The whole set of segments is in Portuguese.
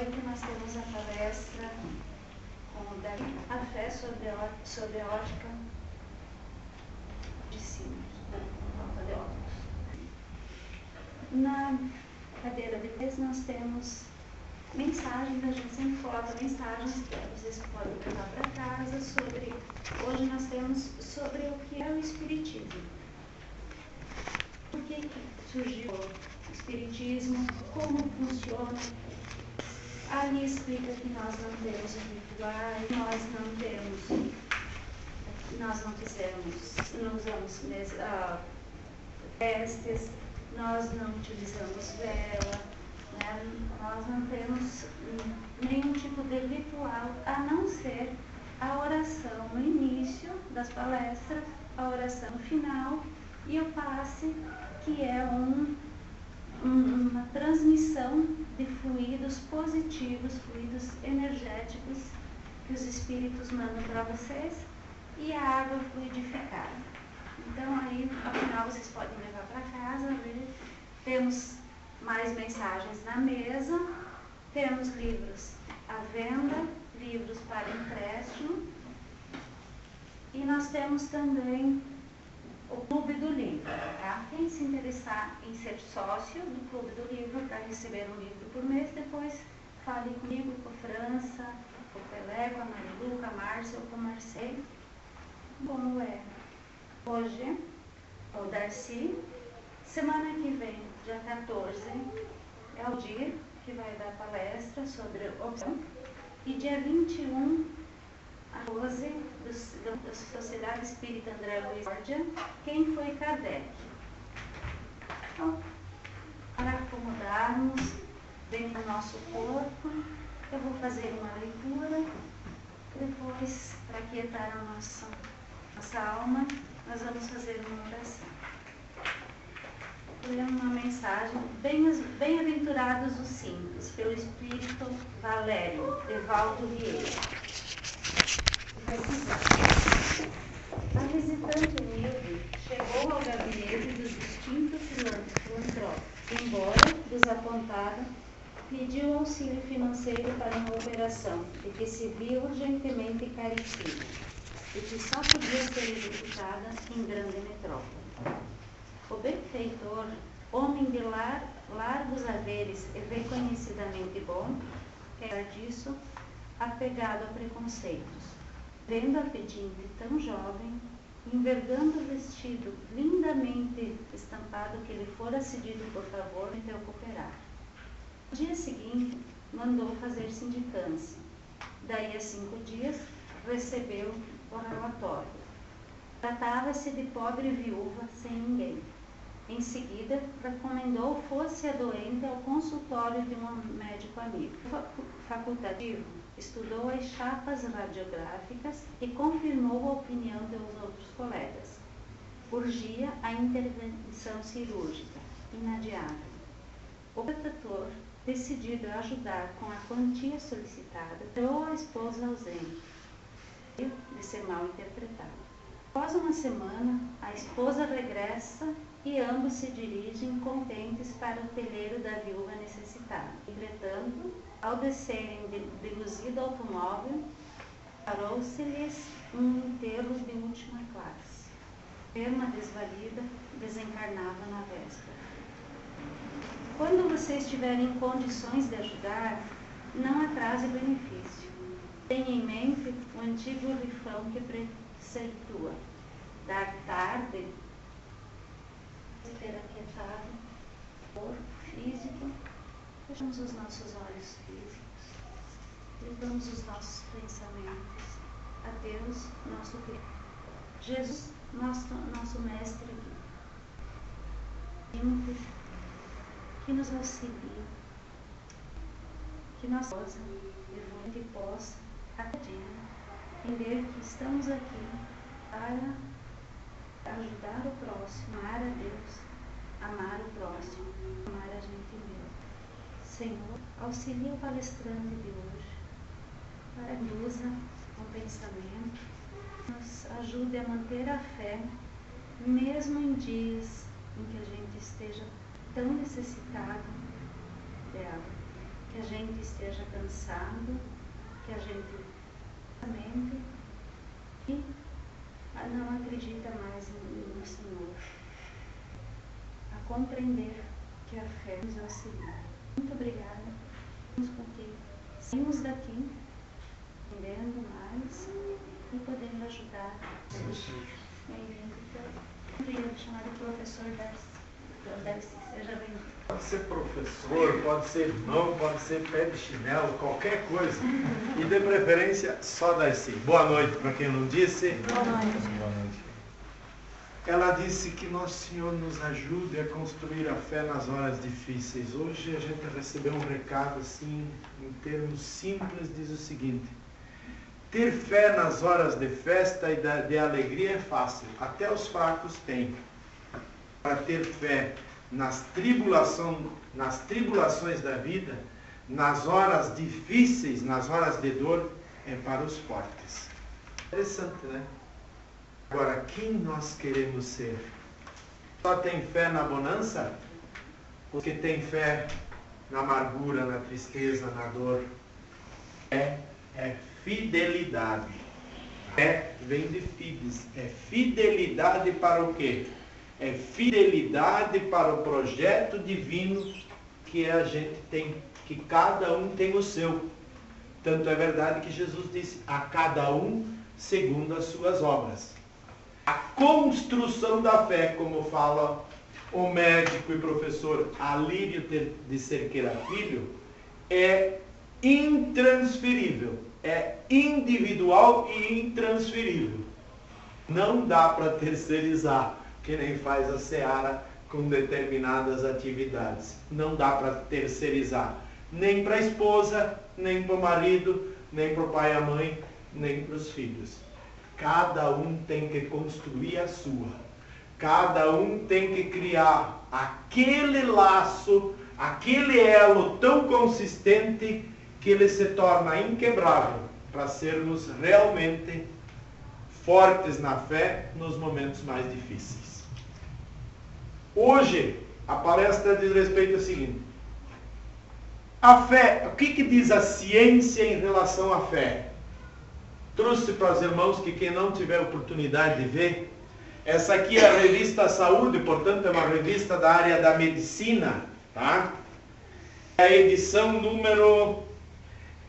Hoje nós temos a palestra com o Davi, a fé sobre a ótica de cima, falta de óculos. Na cadeira de vez nós temos mensagens, a gente sempre coloca mensagens que vocês podem levar para casa sobre. Hoje nós temos sobre o que é o Espiritismo. Por que surgiu o Espiritismo, como funciona. Ali explica que nós não temos rituais, nós não usamos vestes, nós não utilizamos vela, né? Nós não temos nenhum tipo de ritual, a não ser a oração no início das palestras, a oração no final e o passe, que é uma transmissão de fluidos positivos, fluidos energéticos que os espíritos mandam para vocês e a água fluidificada. Então aí, afinal, vocês podem levar para casa, ver. Temos mais mensagens na mesa, temos livros à venda, livros para empréstimo e nós temos também o Clube do Livro, tá? Quem se interessar em ser sócio do Clube do Livro para receber um livro por mês, depois fale comigo, com a França, com o Pelé, com a Marilu, com a Márcia ou com o Marcelo. Como é? Hoje, o Darcy, semana que vem, dia 14, é o dia que vai dar palestra sobre opção, e dia 21, a 12, da Sociedade Espírita André Luiz Borgia, quem foi Kardec. Então, para acomodarmos dentro do nosso corpo, eu vou fazer uma leitura, depois, para aquietar a nossa alma, nós vamos fazer uma oração. Vou ler uma mensagem, bem-aventurados os simples, pelo Espírito Valério, Evaldo Vieira. A visitante humilde chegou ao gabinete dos distintos filantrópicos, embora desapontada, pediu auxílio financeiro para uma operação de que se viu urgentemente carecida e que só podia ser executada em grande metrópole. O benfeitor, homem de largos haveres e reconhecidamente bom, era disso apegado a preconceitos. Vendo a pedinte tão jovem, envergando o vestido lindamente estampado que lhe fora cedido por favor, então cooperar. No dia seguinte, mandou fazer sindicância. Daí a 5 dias, recebeu o relatório. Tratava-se de pobre viúva sem ninguém. Em seguida, recomendou fosse a doente ao consultório de um médico amigo. Facultativo, estudou as chapas radiográficas e confirmou a opinião dos outros colegas. Urgia a intervenção cirúrgica, inadiável. O protetor, decidido a ajudar com a quantia solicitada, deu a esposa ausente, de ser mal interpretado. Após uma semana, a esposa regressa e ambos se dirigem contentes para o teleiro da viúva necessitada. Entretanto, ao descerem de luzido automóvel, parou-se-lhes um enterro de última classe. Enferma desvalida, desencarnava na véspera. Quando você estiver em condições de ajudar, não atrase o benefício. Tenha em mente o antigo rifão que preceitua: dar tarde, ter aquietado o corpo físico. Fechamos os nossos olhos físicos, levamos os nossos pensamentos a Deus, nosso Criador. Jesus, nosso Mestre aqui, que nos auxilie, que nossa voz que possa, a cada dia, entender que estamos aqui para ajudar o próximo, amar a Deus, amar o próximo, amar a gente mesmo. Senhor, auxilia o palestrante de hoje, para que usa o pensamento, nos ajude a manter a fé, mesmo em dias em que a gente esteja tão necessitado dela. Que a gente esteja cansado, que a gente e não acredita mais no Senhor. A compreender que a fé nos auxilia. Muito obrigada. Vamos contigo. Saímos daqui entendendo mais e podendo ajudar. Bem-vindo. Obrigada, chamado professor Darcy. Seja bem-vindo. Pode ser professor, pode ser irmão, pode ser pé de chinelo, qualquer coisa. E de preferência, só Darcy. Boa noite para quem não disse. Boa noite. Boa noite. Ela disse que Nosso Senhor nos ajude a construir a fé nas horas difíceis. Hoje a gente recebeu um recado assim, em termos simples, diz o seguinte: ter fé nas horas de festa e de alegria é fácil, até os fracos têm. Para ter fé nas tribulações da vida, nas horas difíceis, nas horas de dor, é para os fortes. Interessante, né? Agora, quem nós queremos ser? Só tem fé na bonança? Ou que tem fé na amargura, na tristeza, na dor? É fidelidade. Fé vem de fides. É fidelidade para o quê? É fidelidade para o projeto divino que a gente tem, que cada um tem o seu. Tanto é verdade que Jesus disse: a cada um segundo as suas obras. A construção da fé, como fala o médico e professor Alírio de Cerqueira Filho, é intransferível, é individual e intransferível. Não dá para terceirizar, que nem faz a Seara com determinadas atividades. Não dá para terceirizar, nem para a esposa, nem para o marido, nem para o pai e a mãe, nem para os filhos. Cada um tem que construir a sua. Cada um tem que criar aquele laço, aquele elo tão consistente que ele se torna inquebrável para sermos realmente fortes na fé nos momentos mais difíceis. Hoje, a palestra diz respeito ao seguinte: a fé, o que diz a ciência em relação à fé? Trouxe para os irmãos que quem não tiver oportunidade de ver, essa aqui é a revista Saúde, portanto é uma revista da área da medicina, tá? É a edição número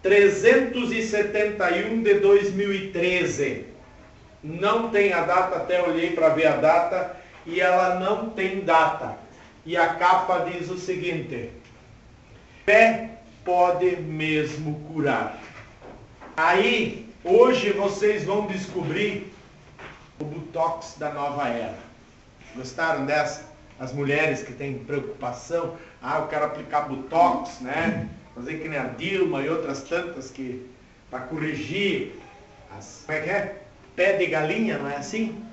371 de 2013. Não tem a data, até olhei para ver a data, e ela não tem data. E a capa diz o seguinte: fé pode mesmo curar. Aí, hoje vocês vão descobrir o Botox da nova era. Gostaram dessa? As mulheres que têm preocupação, eu quero aplicar Botox, né? Fazer que nem a Dilma e outras tantas que para corrigir as, como é que é? Pé de galinha, não é assim?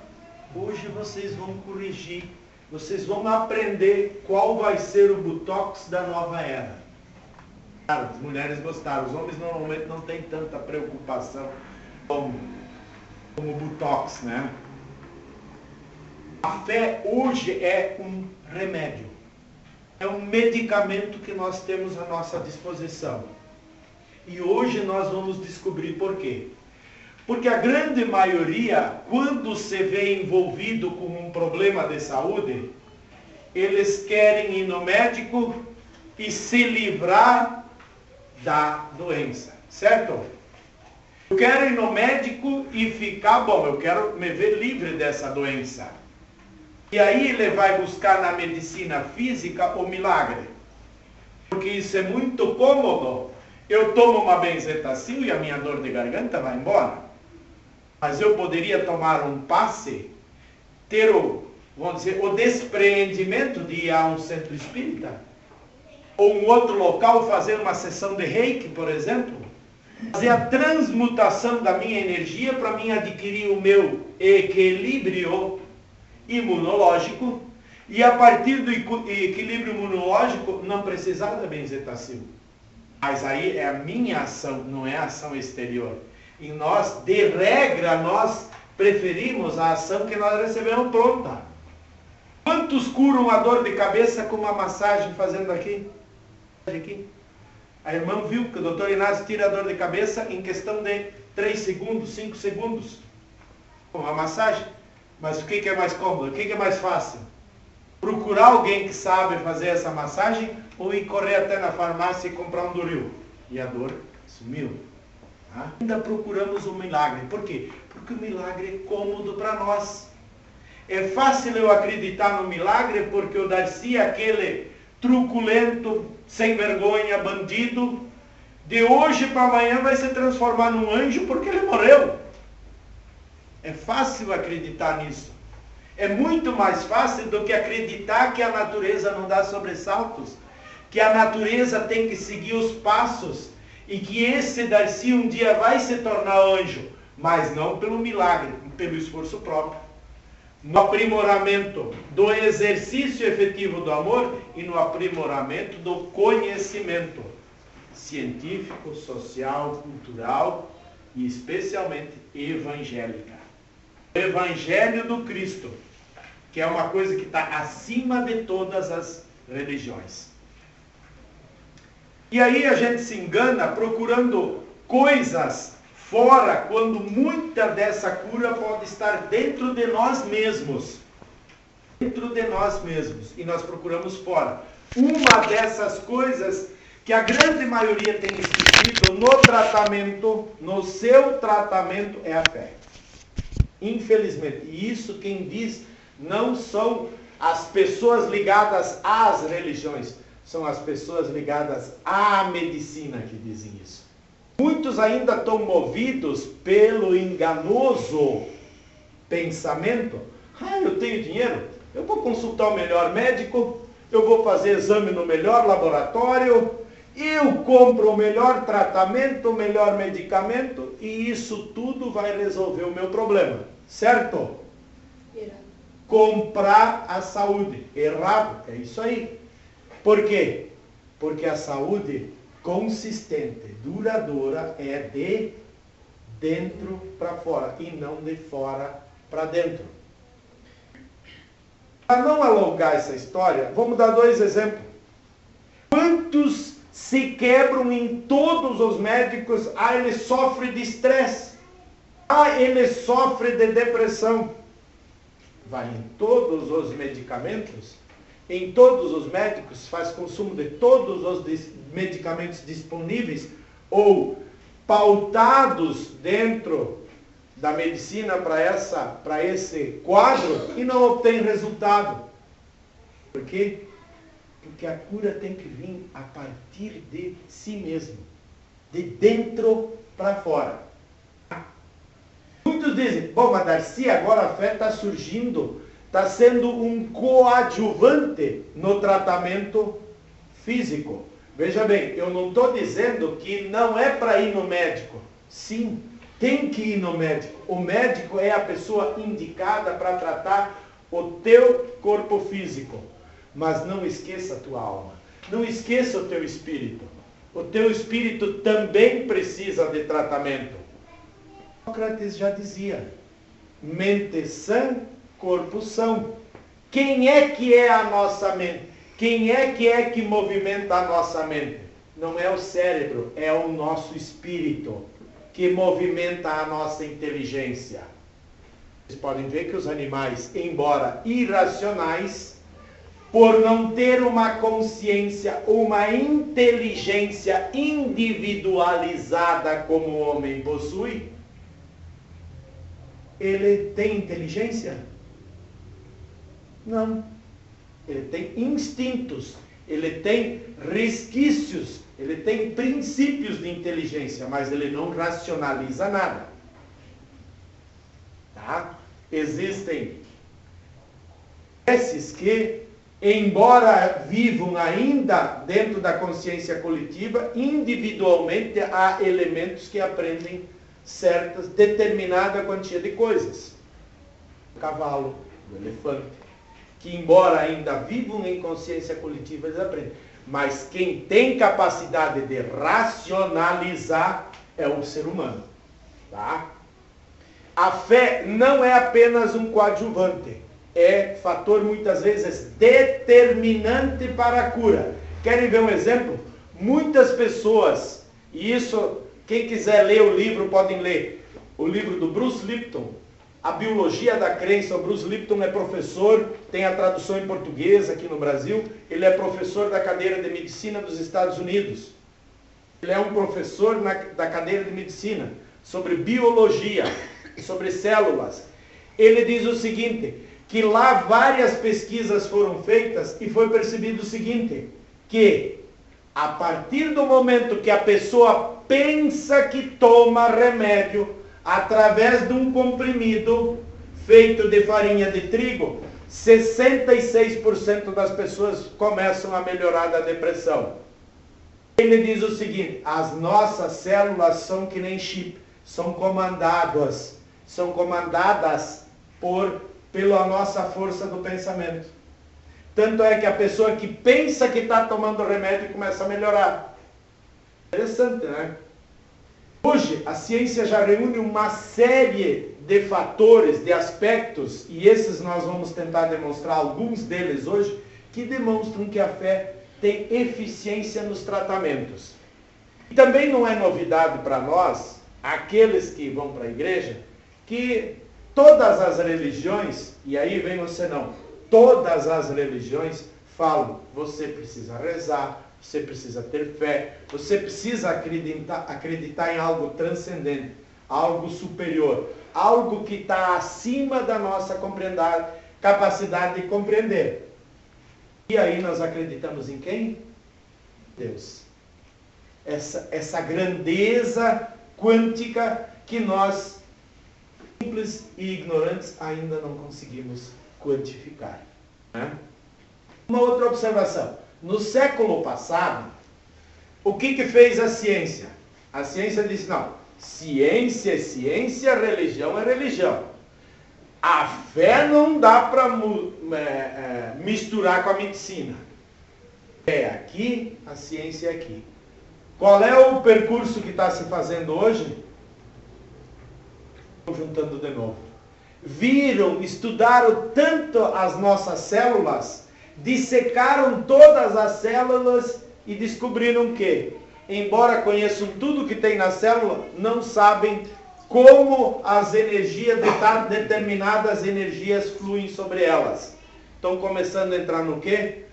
Hoje vocês vão corrigir, vocês vão aprender qual vai ser o Botox da nova era. Claro, as mulheres gostaram, os homens normalmente não têm tanta preocupação como o Botox, né? A fé hoje é um remédio, é um medicamento que nós temos à nossa disposição. E hoje nós vamos descobrir por quê. Porque a grande maioria, quando se vê envolvido com um problema de saúde, eles querem ir no médico e se livrar da doença, certo? Eu quero ir no médico e ficar bom, eu quero me ver livre dessa doença. E aí ele vai buscar na medicina física o milagre. Porque isso é muito cômodo. Eu tomo uma benzetacil e a minha dor de garganta vai embora. Mas eu poderia tomar um passe, ter vamos dizer, o despreendimento de ir a um centro espírita, ou um outro local, fazer uma sessão de reiki, por exemplo, fazer a transmutação da minha energia para mim adquirir o meu equilíbrio imunológico, e a partir do equilíbrio imunológico não precisar da benzetacil. Mas aí é a minha ação, não é a ação exterior. E nós, de regra, nós preferimos a ação que nós recebemos pronta. Quantos curam a dor de cabeça com uma massagem fazendo aqui? A irmã viu que o doutor Inácio tira a dor de cabeça em questão de 3 segundos, 5 segundos. Uma massagem. Mas o que é mais cômodo? O que é mais fácil? Procurar alguém que sabe fazer essa massagem ou ir correr até na farmácia e comprar um Duril? E a dor sumiu. Tá? Ainda procuramos um milagre. Por quê? Porque o milagre é cômodo para nós. É fácil eu acreditar no milagre porque o Darcy, aquele truculento, sem vergonha, bandido, de hoje para amanhã vai se transformar num anjo porque ele morreu. É fácil acreditar nisso. É muito mais fácil do que acreditar que a natureza não dá sobressaltos, que a natureza tem que seguir os passos e que esse Darcy um dia vai se tornar anjo, mas não pelo milagre, pelo esforço próprio. No aprimoramento do exercício efetivo do amor e no aprimoramento do conhecimento científico, social, cultural e especialmente evangélica. O Evangelho do Cristo, que é uma coisa que está acima de todas as religiões. E aí a gente se engana procurando coisas fora, quando muita dessa cura pode estar dentro de nós mesmos. Dentro de nós mesmos. E nós procuramos fora. Uma dessas coisas que a grande maioria tem esquecido no tratamento, no seu tratamento, é a fé. Infelizmente. E isso quem diz não são as pessoas ligadas às religiões, são as pessoas ligadas à medicina que dizem isso. Muitos ainda estão movidos pelo enganoso pensamento. Eu tenho dinheiro, eu vou consultar o melhor médico, eu vou fazer exame no melhor laboratório, eu compro o melhor tratamento, o melhor medicamento e isso tudo vai resolver o meu problema. Certo? Errado. Comprar a saúde. Errado, é isso aí. Por quê? Porque a saúde consistente, duradoura, é de dentro para fora e não de fora para dentro. Para não alongar essa história, vamos dar 2 exemplos. Quantos se quebram em todos os médicos? Ele sofre de estresse. Ele sofre de depressão. Vai em todos os medicamentos, em todos os médicos, faz consumo de todos os medicamentos disponíveis ou pautados dentro da medicina para esse quadro e não obtém resultado. Por quê? Porque a cura tem que vir a partir de si mesmo, de dentro para fora. Muitos dizem, mas Darcy, agora a fé está surgindo, está sendo um coadjuvante no tratamento físico. Veja bem, eu não estou dizendo que não é para ir no médico. Sim, tem que ir no médico. O médico é a pessoa indicada para tratar o teu corpo físico. Mas não esqueça a tua alma. Não esqueça o teu espírito. O teu espírito também precisa de tratamento. Sócrates já dizia, mente sã, corpo são. Quem é que é a nossa mente? Quem é que movimenta a nossa mente? Não é o cérebro, é o nosso espírito que movimenta a nossa inteligência. Vocês podem ver que os animais, embora irracionais, por não ter uma consciência, uma inteligência individualizada como o homem possui, ele tem inteligência? Não. Ele tem instintos, ele tem resquícios, ele tem princípios de inteligência, mas ele não racionaliza nada. Tá? Existem espécies que, embora vivam ainda dentro da consciência coletiva, individualmente há elementos que aprendem determinada quantia de coisas. O cavalo, o elefante, que embora ainda vivam em consciência coletiva, eles aprendem. Mas quem tem capacidade de racionalizar é o ser humano. Tá? A fé não é apenas um coadjuvante, é fator muitas vezes determinante para a cura. Querem ver um exemplo? muitas pessoas, e isso, quem quiser ler o livro, podem ler, o livro do Bruce Lipton, A Biologia da Crença. O Bruce Lipton é professor, tem a tradução em português aqui no Brasil, ele é professor da cadeira de Medicina dos Estados Unidos. Ele é um professor da cadeira de Medicina, sobre biologia, sobre células. Ele diz o seguinte, que lá várias pesquisas foram feitas e foi percebido o seguinte, que a partir do momento que a pessoa pensa que toma remédio através de um comprimido feito de farinha de trigo, 66% das pessoas começam a melhorar da depressão. Ele diz o seguinte, as nossas células são que nem chip, são comandadas pela nossa força do pensamento. Tanto é que a pessoa que pensa que está tomando remédio começa a melhorar. Interessante, né? Hoje, a ciência já reúne uma série de fatores, de aspectos, e esses nós vamos tentar demonstrar, alguns deles hoje, que demonstram que a fé tem eficiência nos tratamentos. E também não é novidade para nós, aqueles que vão para a igreja, que todas as religiões, e aí vem o senão, todas as religiões falam, você precisa rezar, você precisa ter fé, você precisa acreditar em algo transcendente, algo superior, algo que está acima da nossa capacidade de compreender. E aí nós acreditamos em quem? Deus. Essa grandeza quântica que nós, simples e ignorantes, ainda não conseguimos quantificar. Né? Uma outra observação. No século passado, o que fez a ciência? A ciência disse, não, ciência é ciência, religião é religião. A fé não dá para misturar com a medicina. É aqui, a ciência é aqui. Qual é o percurso que está se fazendo hoje? Estou juntando de novo. Viram, estudaram tanto as nossas células, dissecaram todas as células e descobriram que, embora conheçam tudo que tem na célula, não sabem como as energias, determinadas energias fluem sobre elas. Estão começando a entrar no quê?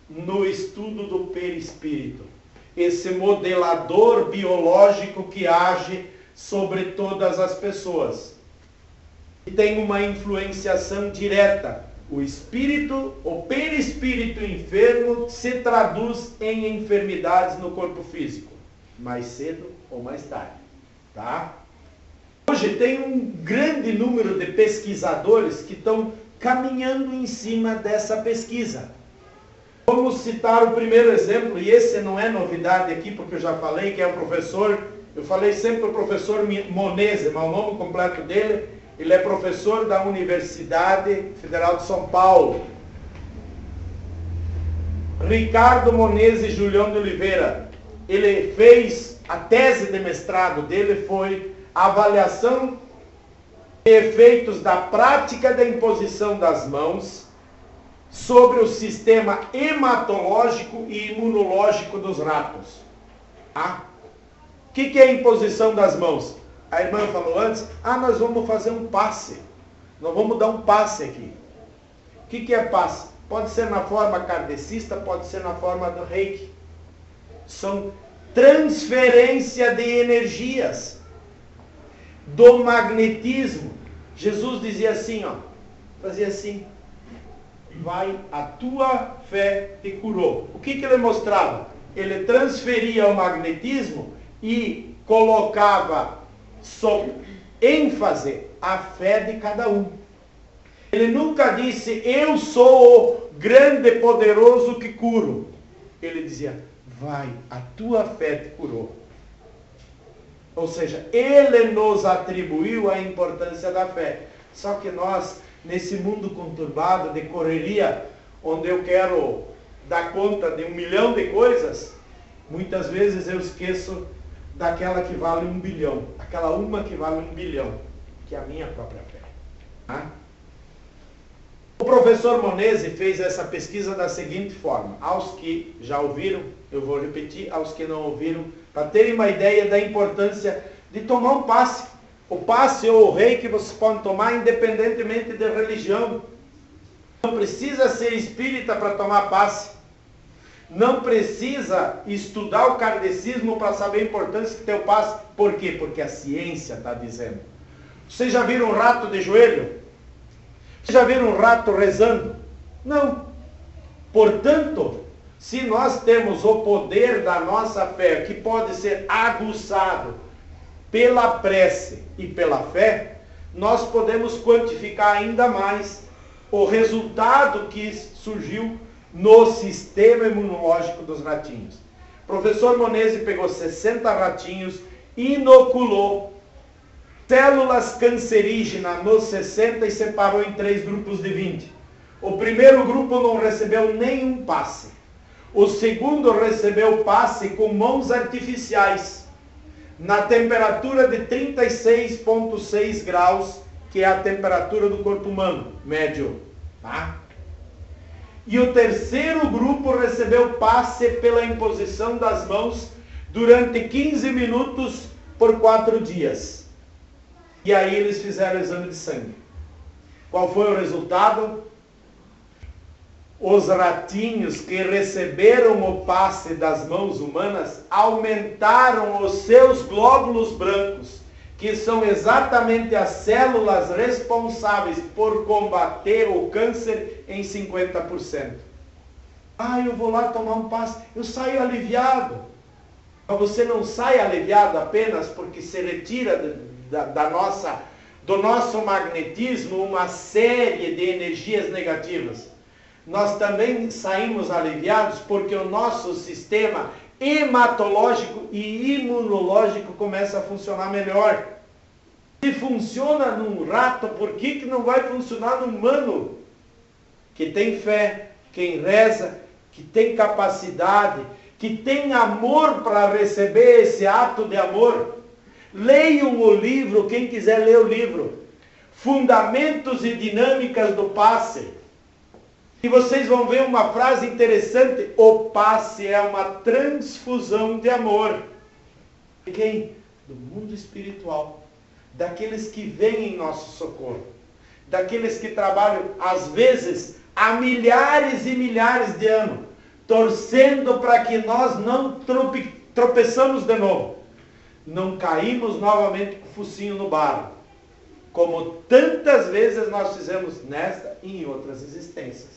No estudo do perispírito. Esse modelador biológico que age sobre todas as pessoas. E tem uma influenciação direta. O espírito, o perispírito enfermo se traduz em enfermidades no corpo físico. Mais cedo ou mais tarde. Tá? Hoje tem um grande número de pesquisadores que estão caminhando em cima dessa pesquisa. Vamos citar o primeiro exemplo, e esse não é novidade aqui, porque eu já falei, que é o professor, eu falei sempre o professor Monese, mas o nome completo dele, ele é professor da Universidade Federal de São Paulo. Ricardo Monese Julião de Oliveira, ele fez, a tese de mestrado dele foi a avaliação de efeitos da prática da imposição das mãos sobre o sistema hematológico e imunológico dos ratos. Tá? O que é a imposição das mãos? A irmã falou antes, nós vamos fazer um passe. Nós vamos dar um passe aqui. O que é passe? Pode ser na forma kardecista, pode ser na forma do reiki. São transferência de energias. Do magnetismo. Jesus dizia assim, fazia assim, vai, a tua fé te curou. O que ele mostrava? Ele transferia o magnetismo e colocava sob ênfase a fé de cada um. Ele nunca disse, eu sou o grande e poderoso que curo. Ele dizia, vai, a tua fé te curou. Ou seja, ele nos atribuiu a importância da fé. Só que nós, nesse mundo conturbado de correria, onde eu quero dar conta de 1 milhão de coisas, muitas vezes eu esqueço daquela que vale 1 bilhão. Aquela uma que vale 1 bilhão, que é a minha própria fé. Tá? O professor Monese fez essa pesquisa da seguinte forma. Aos que já ouviram, Eu vou repetir aos que não ouviram, para terem uma ideia da importância de tomar um passe. O passe ou o rei que vocês podem tomar independentemente de religião. Não precisa ser espírita para tomar passe. Não precisa estudar o kardecismo para saber a importância de ter o passe. Por quê? Porque a ciência está dizendo. Vocês já viram um rato de joelho? Vocês já viram um rato rezando? Não. Portanto, se nós temos o poder da nossa fé, que pode ser aguçado pela prece e pela fé, nós podemos quantificar ainda mais o resultado que surgiu no sistema imunológico dos ratinhos. O professor Monese pegou 60 ratinhos, inoculou células cancerígenas nos 60 e separou em 3 grupos de 20. O primeiro grupo não recebeu nenhum passe. O segundo recebeu passe com mãos artificiais, na temperatura de 36,6 graus, que é a temperatura do corpo humano, médio. Tá? E o terceiro grupo recebeu passe pela imposição das mãos durante 15 minutos por 4 dias. E aí eles fizeram o exame de sangue. Qual foi o resultado? Os ratinhos que receberam o passe das mãos humanas aumentaram os seus glóbulos brancos, que são exatamente as células responsáveis por combater o câncer, em 50%. Eu vou lá tomar um passe, eu saio aliviado. Mas você não sai aliviado apenas porque se retira do nosso magnetismo uma série de energias negativas. Nós também saímos aliviados porque o nosso sistema hematológico e imunológico começa a funcionar melhor. Se funciona num rato, por que não vai funcionar num humano? Que tem fé, quem reza, que tem capacidade, que tem amor para receber esse ato de amor. Leiam o livro, quem quiser ler o livro, Fundamentos e Dinâmicas do Passe. E vocês vão ver uma frase interessante: o passe é uma transfusão de amor. De quem? Do mundo espiritual. Daqueles que vêm em nosso socorro. Daqueles que trabalham, às vezes, há milhares e milhares de anos, torcendo para que nós não tropeçamos de novo. Não caímos novamente com o focinho no barro. Como tantas vezes nós fizemos nesta e em outras existências.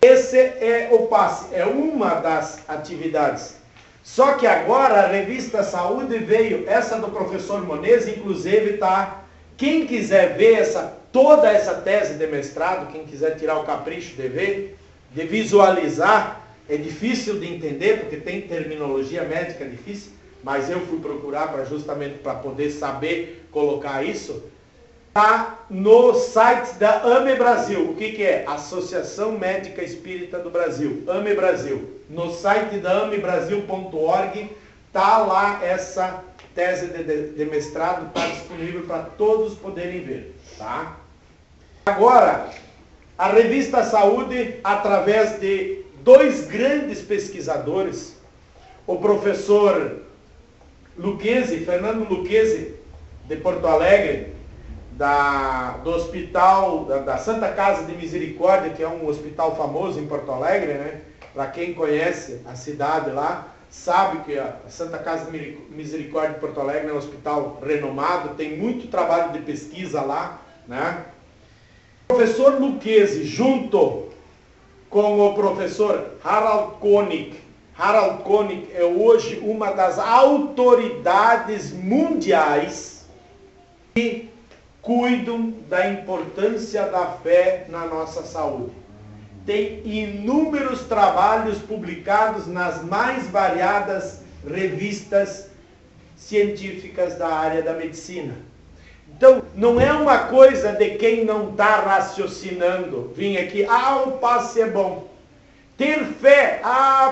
Esse é o passe, é uma das atividades. Só que agora a revista Saúde veio, essa do professor Monese, inclusive tá, quem quiser ver toda essa tese de mestrado, quem quiser tirar o capricho de ver, de visualizar, é difícil de entender, porque tem terminologia médica difícil, mas eu fui procurar justamente para poder saber colocar isso. Está no site da AME Brasil. O que é? Associação Médica Espírita do Brasil. AME Brasil. No site da amebrasil.org está lá essa tese de mestrado, está disponível para todos poderem ver. Tá? Agora, a revista Saúde, através de 2 grandes pesquisadores, o professor Lucchesi, Fernando Lucchesi, de Porto Alegre, do hospital, da Santa Casa de Misericórdia, que é um hospital famoso em Porto Alegre, né? Para quem conhece a cidade lá, sabe que a Santa Casa de Misericórdia de Porto Alegre é um hospital renomado, tem muito trabalho de pesquisa lá, né? O professor Lucchesi, junto com o professor Harald Koenig. Harald Koenig é hoje uma das autoridades mundiais que cuidam da importância da fé na nossa saúde. Tem inúmeros trabalhos publicados nas mais variadas revistas científicas da área da medicina. Então, não é uma coisa de quem não está raciocinando. Vim aqui, o passe é bom. Ter fé,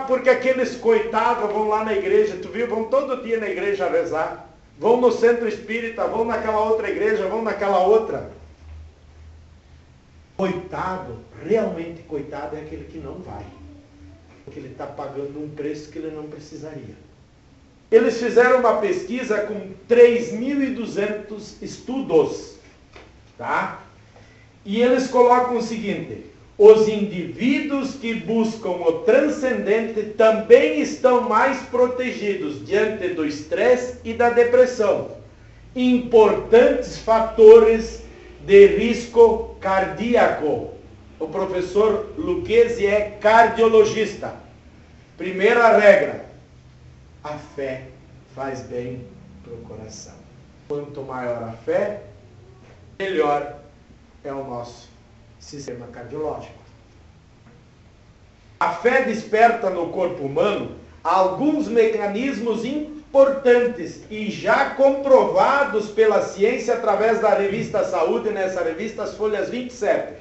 porque aqueles coitados vão lá na igreja, tu viu, vão todo dia na igreja rezar. Vão no centro espírita, vão naquela outra igreja, vão naquela outra. Coitado, realmente coitado é aquele que não vai. porque ele está pagando um preço que ele não precisaria. Eles fizeram uma pesquisa com 3.200 estudos, tá? E eles colocam o seguinte: os indivíduos que buscam o transcendente também estão mais protegidos diante do estresse e da depressão, importantes fatores de risco cardíaco. O professor Lucchesi é cardiologista. Primeira regra: a fé faz bem para o coração. Quanto maior a fé, melhor é o nosso sistema cardiológico. A fé desperta no corpo humano alguns mecanismos importantes e já comprovados pela ciência através da revista Saúde, nessa revista, as folhas 27.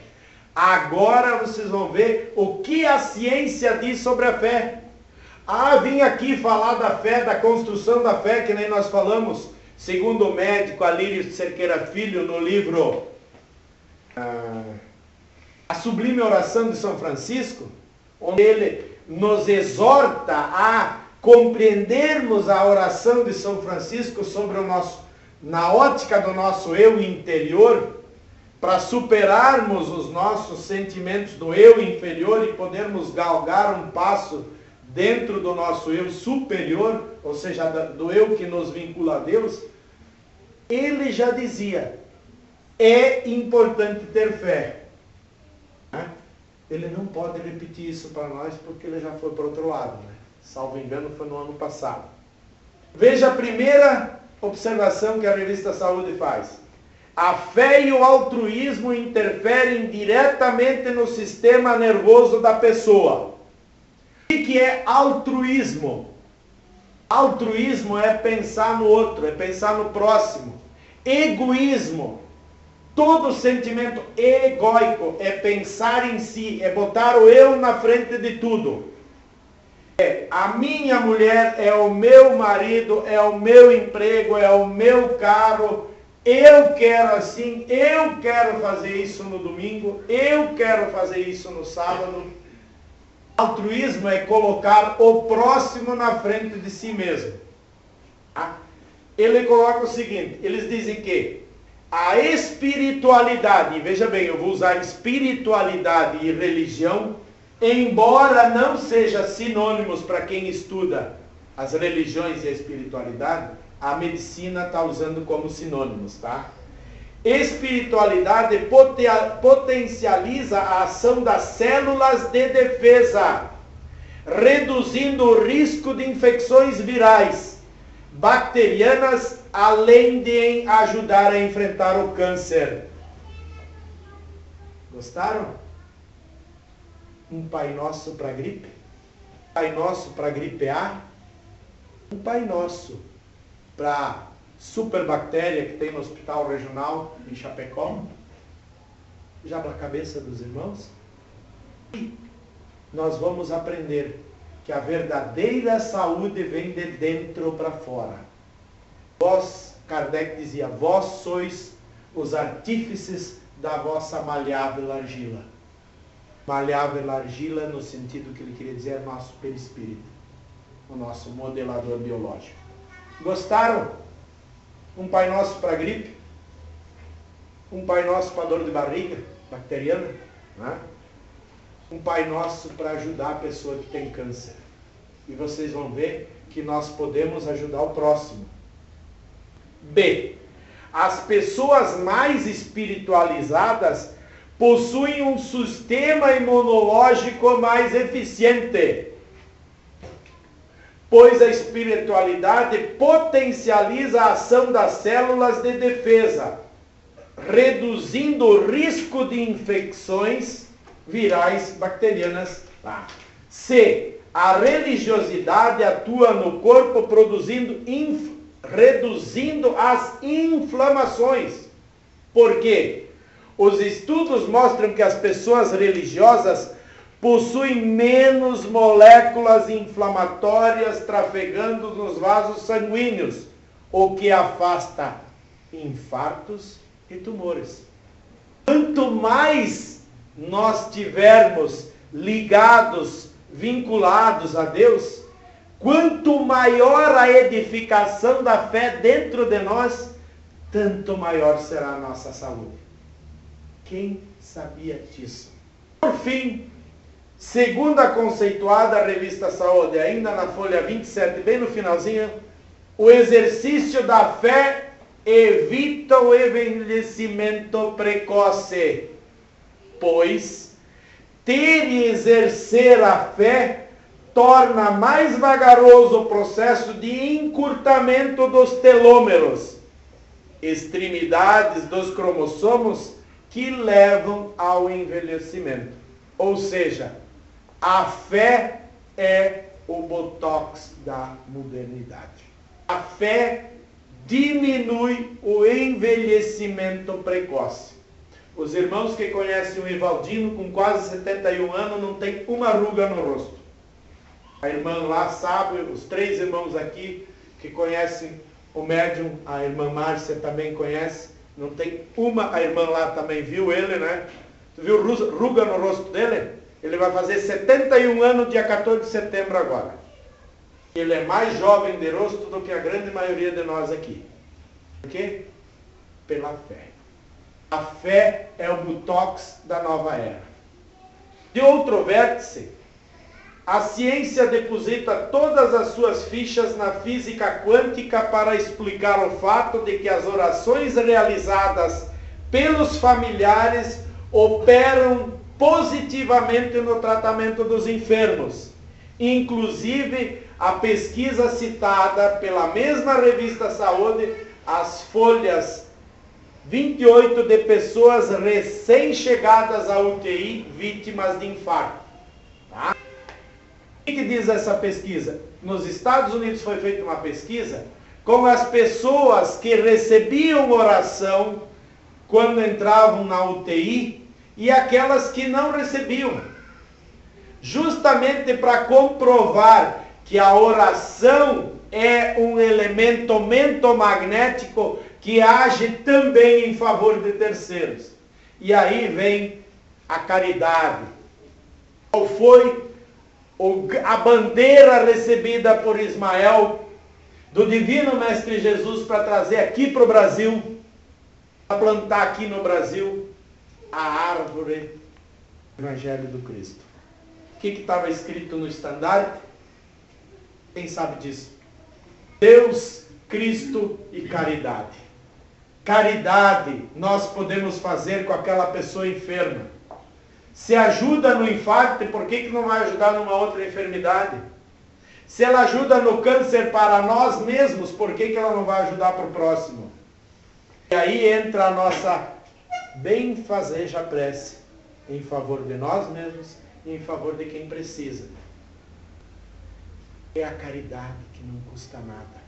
Agora vocês vão ver o que a ciência diz sobre a fé. Vim aqui falar da fé, da construção da fé, que nem nós falamos, segundo o médico Alírio Cerqueira Filho, no livro A Sublime Oração de São Francisco, onde ele nos exorta a compreendermos a oração de São Francisco sobre o nosso, na ótica do nosso eu interior, para superarmos os nossos sentimentos do eu inferior e podermos galgar um passo dentro do nosso eu superior, ou seja, do eu que nos vincula a Deus. Ele já dizia: é importante ter fé. Ele não pode repetir isso para nós porque ele já foi para o outro lado, né? Salvo engano, foi no ano passado. Veja a primeira observação que a revista Saúde faz. A fé e o altruísmo interferem diretamente no sistema nervoso da pessoa. O que é altruísmo? Altruísmo é pensar no outro, é pensar no próximo. Egoísmo, todo sentimento egóico, é pensar em si, é botar o eu na frente de tudo. É a minha mulher, é o meu marido, é o meu emprego, é o meu carro. Eu quero assim, eu quero fazer isso no domingo, eu quero fazer isso no sábado. Altruísmo é colocar o próximo na frente de si mesmo. Ele coloca o seguinte: eles dizem que a espiritualidade, e veja bem, eu vou usar espiritualidade e religião, embora não sejam sinônimos para quem estuda as religiões e a espiritualidade, a medicina está usando como sinônimos, tá? Espiritualidade potencializa a ação das células de defesa, reduzindo o risco de infecções virais, bacterianas, além de ajudar a enfrentar o câncer. Gostaram? Um Pai Nosso para gripe? Pai Nosso para gripe A? Um Pai Nosso para superbactéria que tem no Hospital Regional em Chapecó? Já para a cabeça dos irmãos? E nós vamos aprender que a verdadeira saúde vem de dentro para fora. Vós, Kardec dizia, vós sois os artífices da vossa maleável argila. Maleável argila no sentido que ele queria dizer é nosso perispírito, o nosso modelador biológico. Gostaram? Um Pai Nosso para gripe? Um Pai Nosso para dor de barriga bacteriana? Né? Um Pai Nosso para ajudar a pessoa que tem câncer. E vocês vão ver que nós podemos ajudar o próximo. B. As pessoas mais espiritualizadas possuem um sistema imunológico mais eficiente, pois a espiritualidade potencializa a ação das células de defesa, reduzindo o risco de infecções virais bacterianas. C. A religiosidade atua no corpo reduzindo as inflamações. Por quê? Os estudos mostram que as pessoas religiosas possuem menos moléculas inflamatórias trafegando nos vasos sanguíneos, o que afasta infartos e tumores. Quanto mais nós tivermos ligados vinculados a Deus, quanto maior a edificação da fé dentro de nós, tanto maior será a nossa saúde. Quem sabia disso? Por fim, segundo a conceituada Revista Saúde, ainda na folha 27, bem no finalzinho, o exercício da fé evita o envelhecimento precoce, pois ter e exercer a fé torna mais vagaroso o processo de encurtamento dos telômeros, extremidades dos cromossomos que levam ao envelhecimento. Ou seja, a fé é o botox da modernidade. A fé diminui o envelhecimento precoce. Os irmãos que conhecem o Ivaldino, com quase 71 anos, não tem uma ruga no rosto. A irmã lá sabe, os 3 irmãos aqui que conhecem o médium, a irmã Márcia também conhece, não tem uma, a irmã lá também viu ele, né? Tu viu ruga no rosto dele? Ele vai fazer 71 anos dia 14 de setembro agora. Ele é mais jovem de rosto do que a grande maioria de nós aqui. Por quê? Pela fé. A fé é o botox da nova era. De outro vértice, a ciência deposita todas as suas fichas na física quântica para explicar o fato de que as orações realizadas pelos familiares operam positivamente no tratamento dos enfermos. Inclusive, a pesquisa citada pela mesma Revista Saúde, as folhas 28 de pessoas recém-chegadas à UTI, vítimas de infarto. Tá? O que diz essa pesquisa? Nos Estados Unidos foi feita uma pesquisa com as pessoas que recebiam oração quando entravam na UTI e aquelas que não recebiam. Justamente para comprovar que a oração é um elemento mentomagnético que age também em favor de terceiros. E aí vem a caridade. Qual foi a bandeira recebida por Ismael do Divino Mestre Jesus para trazer aqui para o Brasil, para plantar aqui no Brasil a árvore do Evangelho do Cristo? O que estava escrito no estandarte? Quem sabe disso? Deus, Cristo e caridade. Caridade nós podemos fazer com aquela pessoa enferma. Se ajuda no infarto, por que não vai ajudar numa outra enfermidade? Se ela ajuda no câncer para nós mesmos, por que ela não vai ajudar para o próximo? E aí entra a nossa benfazeja prece em favor de nós mesmos e em favor de quem precisa. É a caridade que não custa nada.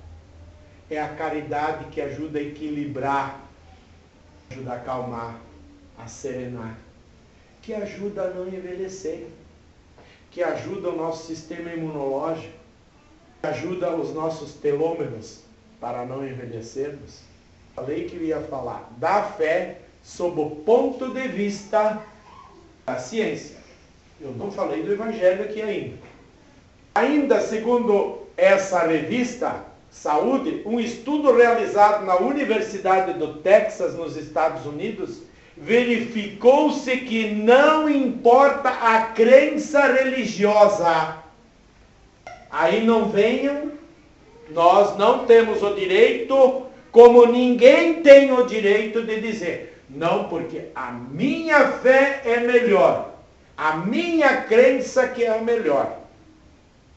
É a caridade que ajuda a equilibrar, ajuda a acalmar, a serenar, que ajuda a não envelhecer, que ajuda o nosso sistema imunológico, que ajuda os nossos telômeros para não envelhecermos. Falei que eu ia falar da fé sob o ponto de vista da ciência. Eu não falei do Evangelho aqui ainda. Ainda segundo essa revista Saúde, um estudo realizado na Universidade do Texas, nos Estados Unidos, verificou-se que não importa a crença religiosa. Aí não venham, nós não temos o direito, como ninguém tem o direito de dizer, não, porque a minha fé é melhor, a minha crença que é a melhor.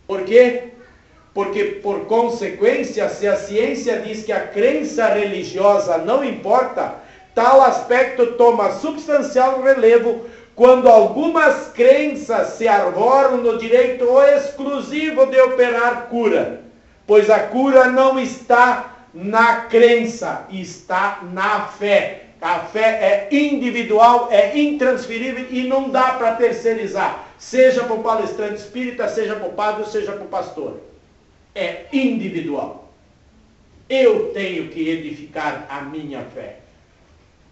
Por quê? Porque, por consequência, se a ciência diz que a crença religiosa não importa, tal aspecto toma substancial relevo quando algumas crenças se arvoram no direito exclusivo de operar cura, pois a cura não está na crença, está na fé. A fé é individual, é intransferível e não dá para terceirizar, seja para o palestrante espírita, seja para o padre, seja para o pastor. É individual. Eu tenho que edificar a minha fé.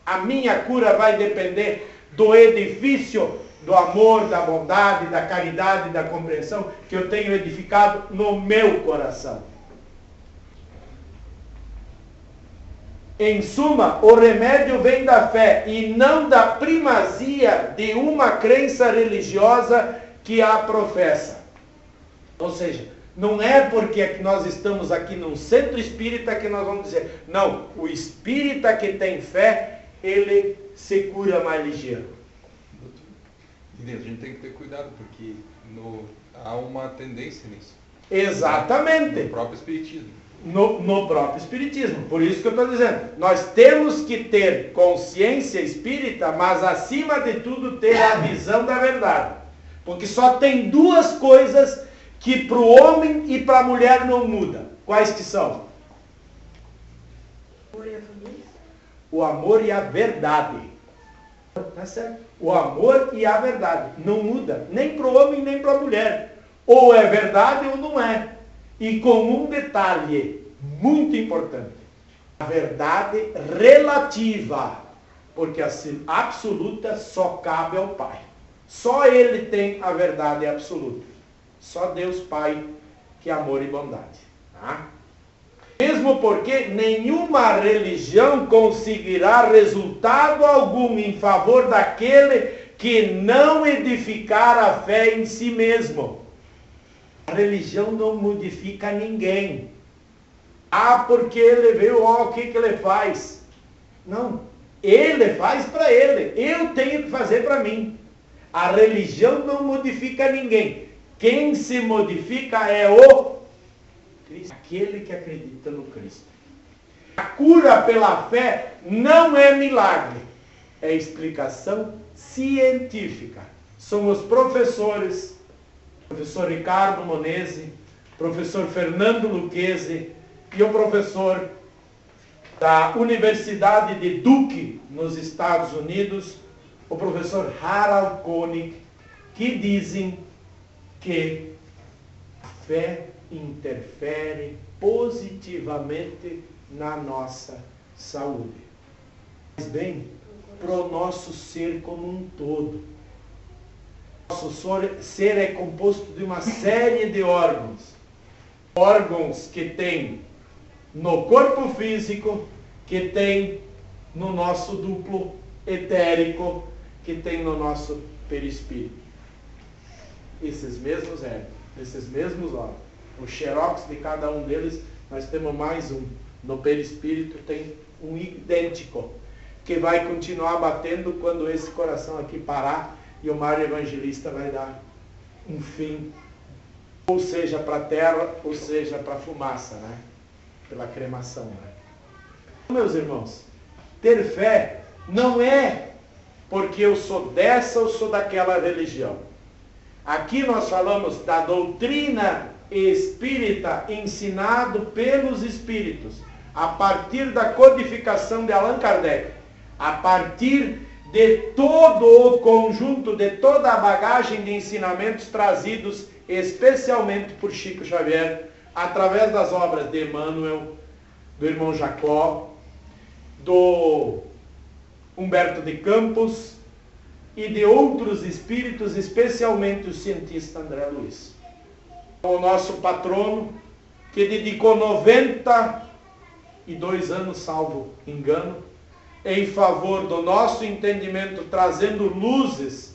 A minha cura vai depender do edifício do amor, da bondade, da caridade, da compreensão que eu tenho edificado no meu coração. Em suma, o remédio vem da fé e não da primazia de uma crença religiosa que a professa. Ou seja, não é porque nós estamos aqui num centro espírita que nós vamos dizer, não, o espírita que tem fé, ele se cura mais ligeiro. A gente tem que ter cuidado, porque há uma tendência nisso. Exatamente. No próprio espiritismo. No próprio espiritismo. Por isso que eu estou dizendo, nós temos que ter consciência espírita, mas acima de tudo ter a visão da verdade. Porque só tem duas coisas que para o homem e para a mulher não muda. Quais que são? O amor e a verdade. Tá certo? O amor e a verdade. Não muda. Nem para o homem, nem para a mulher. Ou é verdade ou não é. E com um detalhe muito importante. A verdade relativa. Porque a absoluta só cabe ao Pai. Só Ele tem a verdade absoluta. Só Deus Pai que é amor e bondade. Tá? Mesmo porque nenhuma religião conseguirá resultado algum em favor daquele que não edificar a fé em si mesmo. A religião não modifica ninguém. Porque ele veio, o que ele faz? Não, ele faz para ele. Eu tenho que fazer para mim. A religião não modifica ninguém. Quem se modifica é o Cristo, aquele que acredita no Cristo. A cura pela fé não é milagre, é explicação científica. Somos professores, professor Ricardo Monese, professor Fernando Lucchesi e o professor da Universidade de Duke, nos Estados Unidos, o professor Harald Koenig, que dizem que a fé interfere positivamente na nossa saúde. Mas bem, para o nosso ser como um todo. Nosso ser é composto de uma série de órgãos. Órgãos que tem no corpo físico, que tem no nosso duplo etérico, que tem no nosso perispírito. Esses mesmos esses mesmos órgãos. O xerox de cada um deles, nós temos mais um. No perispírito tem um idêntico, que vai continuar batendo quando esse coração aqui parar e o Mário Evangelista vai dar um fim, ou seja para a terra, ou seja para a fumaça, né? Pela cremação. Né? Meus irmãos, ter fé não é porque eu sou dessa ou sou daquela religião. Aqui nós falamos da doutrina espírita ensinado pelos espíritos, a partir da codificação de Allan Kardec, a partir de todo o conjunto, de toda a bagagem de ensinamentos trazidos especialmente por Chico Xavier, através das obras de Emmanuel, do irmão Jacó, do Humberto de Campos e de outros espíritos, especialmente o cientista André Luiz. O nosso patrono, que dedicou 92 anos, salvo engano, em favor do nosso entendimento, trazendo luzes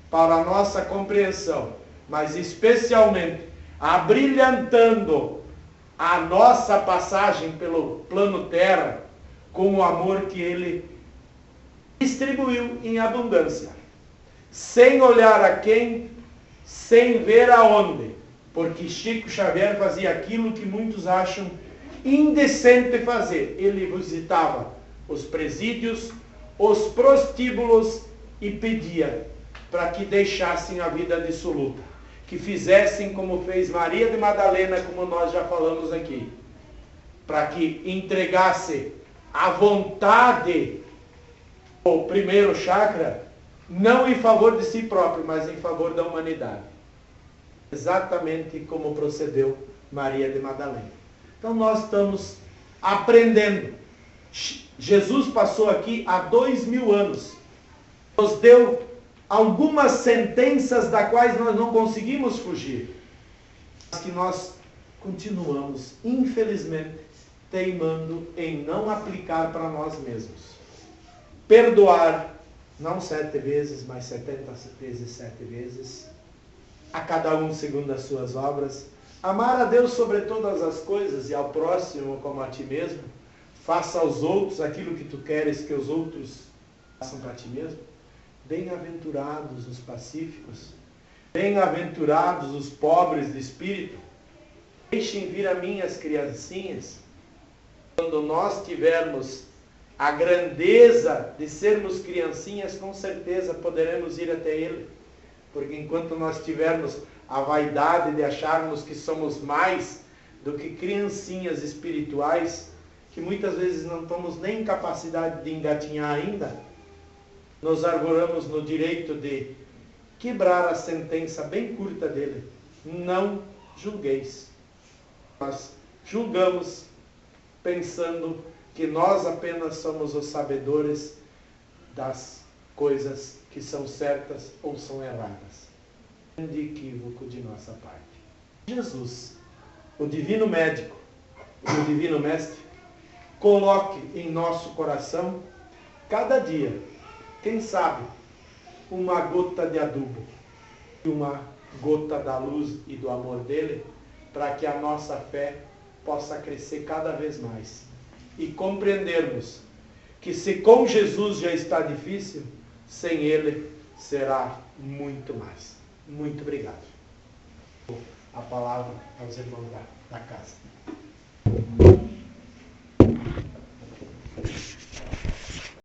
para a nossa compreensão, mas especialmente abrilhantando a nossa passagem pelo plano terra com o amor que ele distribuiu em abundância, sem olhar a quem, sem ver aonde, porque Chico Xavier fazia aquilo que muitos acham indecente fazer. Ele visitava os presídios, os prostíbulos e pedia para que deixassem a vida dissoluta, que fizessem como fez Maria de Madalena, como nós já falamos aqui, para que entregasse a vontade, o primeiro chakra, não em favor de si próprio, mas em favor da humanidade. Exatamente como procedeu Maria de Madalena. Então nós estamos aprendendo. Jesus passou aqui há 2000 anos. Nos deu algumas sentenças das quais nós não conseguimos fugir, mas que nós continuamos, infelizmente, teimando em não aplicar para nós mesmos. Perdoar, não 7 vezes, mas 70 vezes 7 vezes, a cada um segundo as suas obras. Amar a Deus sobre todas as coisas e ao próximo como a ti mesmo. Faça aos outros aquilo que tu queres que os outros façam para ti mesmo. Bem-aventurados os pacíficos, bem-aventurados os pobres de espírito. Deixem vir a mim as criancinhas. Quando nós tivermos a grandeza de sermos criancinhas, com certeza poderemos ir até Ele. Porque enquanto nós tivermos a vaidade de acharmos que somos mais do que criancinhas espirituais, que muitas vezes não estamos nem em capacidade de engatinhar ainda, nos arvoramos no direito de quebrar a sentença bem curta dele. Não julgueis. Nós julgamos pensando que nós apenas somos os sabedores das coisas que são certas ou são erradas. Grande equívoco de nossa parte. Jesus, o divino médico, o divino mestre, coloque em nosso coração, cada dia, quem sabe, uma gota de adubo, uma gota da luz e do amor dele, para que a nossa fé possa crescer cada vez mais. E compreendermos que se com Jesus já está difícil, sem Ele será muito mais. Muito obrigado. A palavra aos irmãos da casa.